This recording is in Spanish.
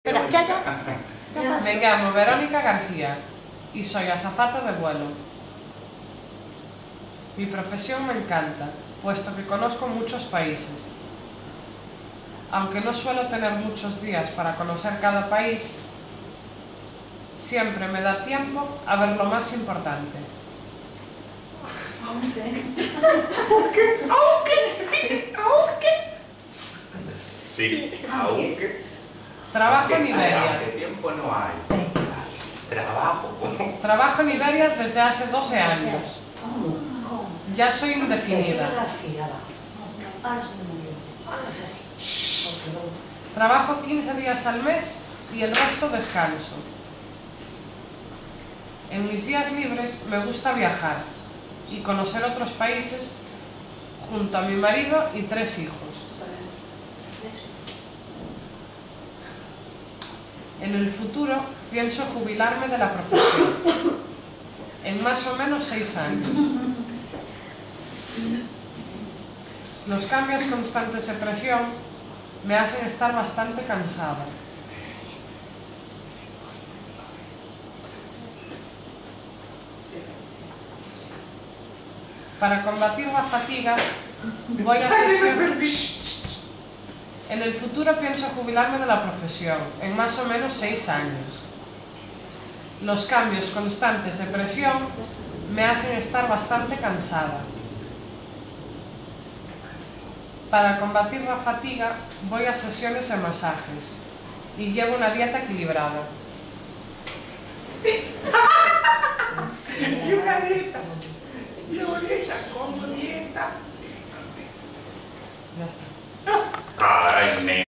Espera, ya. Me llamo Verónica García y soy azafata de vuelo. Mi profesión me encanta, puesto que conozco muchos países. Aunque no suelo tener muchos días para conocer cada país, siempre me da tiempo a ver lo más importante. Sí, aunque Trabajo en Iberia. Aunque tiempo no hay. Trabajo en Iberia desde hace 12 años. Ya soy indefinida. Trabajo 15 días al mes y el resto descanso. En mis días libres me gusta viajar y conocer otros países junto a mi marido y 3 hijos. En el futuro pienso jubilarme de la profesión, en más o menos 6 años. Los cambios constantes de presión me hacen estar bastante cansada. Para combatir la fatiga, voy a sesiones. En el futuro pienso jubilarme de la profesión, en más o menos 6 años. Los cambios constantes de presión me hacen estar bastante cansada. Para combatir la fatiga, voy a sesiones de masajes y llevo una dieta equilibrada. Y una dieta. Llevo dieta, como dieta. Ya está. Ay,